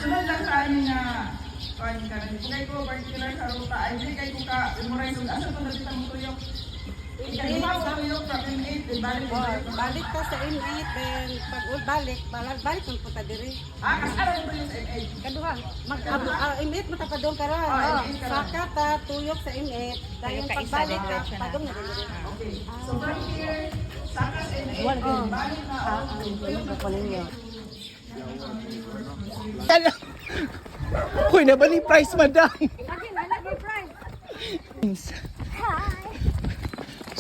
Sunod lang sa amin na kain ka rin. Kung ko particular sa ruta, ay di kay ko ka memory nung asa pa dito mo tuyok. Ikaw sa tuyok sa M8, Balik ka sa M8, then pag balik mo punta diri. Kasara mo yung sa M8. Kaduha, M8 matapadong ka ra. Saka ta tuyok sa M8, dayon pagbalik ka padong na diri. Okay. So from here, saka sa M8, balik na tuyok na pala niya. Uy, nabali price, madam.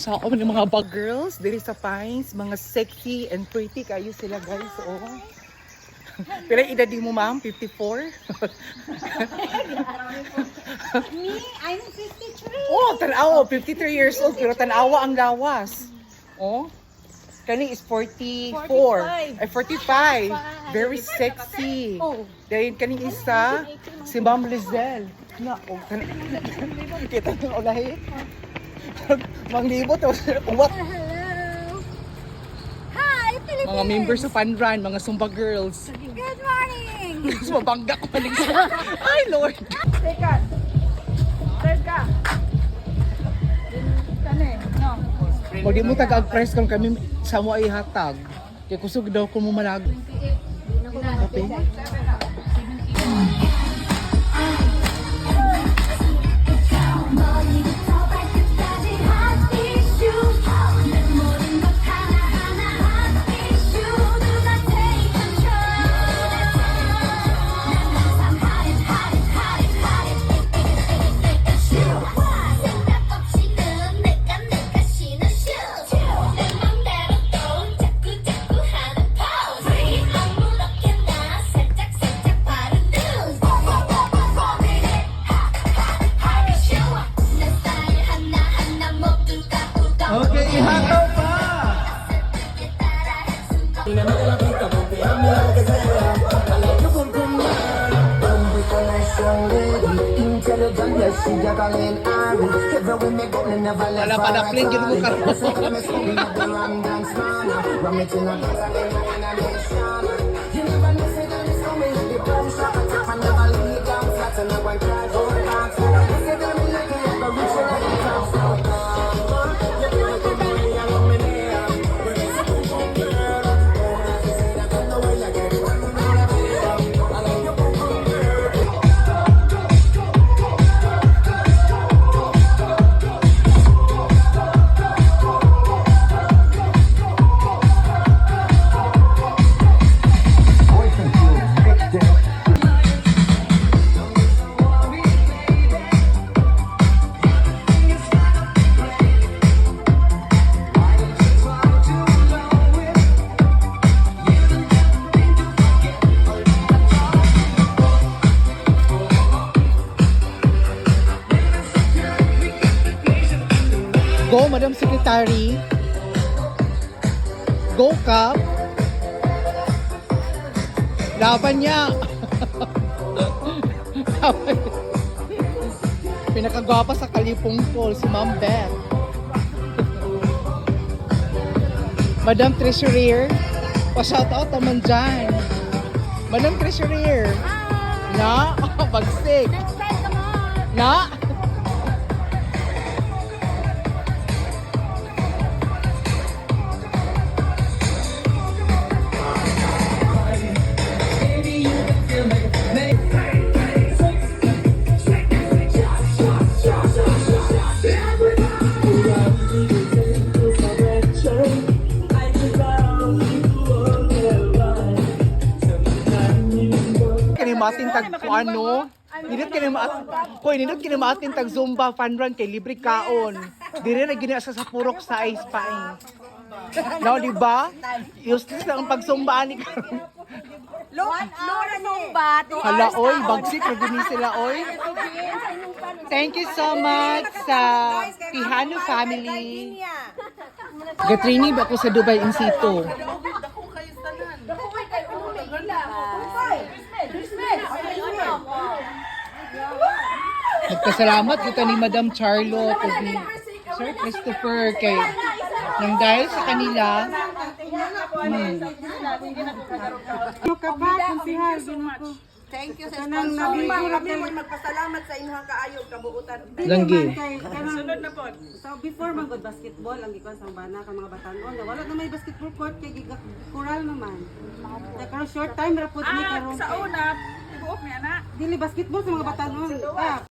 Sa ako ng mga bag girls, diri sa Pines, mga sexy and pretty kayo sila guys, oh. Pero edad din mo ma'am, 54? Me, I'm 53. Oh, tanawa, 53 years old, pero tanawa ang lawas. Oh, kani is 44. Ay, 45. Very sexy. Oh. Dahil kani isa, si Ma'am Lizelle. Na, oh, kita niyo ulahi. Manglibot, what? Hello. Hi, Philippines. Mga members of Fun Run, mga Zumba girls. Good morning. Mas mabangga ko paling sa... Ay, Lord! Second. Third ka. Kani, no. Pag di mo tag-press kung kami sa mo ay hatag. Kaya kusog daw kung mo malag. Okay. Okay, ihataw pa! Wala pa na plane, yun mo ka. Go, Madam Secretary. Go, Kap. Laban niya. Pinakagwapa sa Kalipong Pool, si Ma'am Beth. Madam Treasurer, pa-shoutout naman dyan. Madam Treasurer. Na, bagsik. Na. Matin tag ano, nindot kini matin tag Zumba Fun Run kay libre kaon. Dire na gina sa purok sa ice paing. No, di ba? Useless lang ang pag-zumba ani karon. Lora Zumba. Hala oy, bagsik na gini sila oy. Thank you so much sa Tihano family. Gatraining ba ko sa Dubai in situ? Nagpasalamat kita ni Madam Charlotte at ni Sir Christopher kay nang dahil sa kanila Ano ka pa, konsihal, ginako. Thank you sa Kanang sponsor. nabigura Kami kay- mo magpasalamat sa inyong kaayo kabuutan. Langgi. Sunod na po. So before man good basketball ang gikuan sa bana ka mga batanon. Wala na may basketball court kay kural naman. Kaya karon short time ra pud ni karon. Sa una, ibuok niya na. Dili basketball sa mga batanon.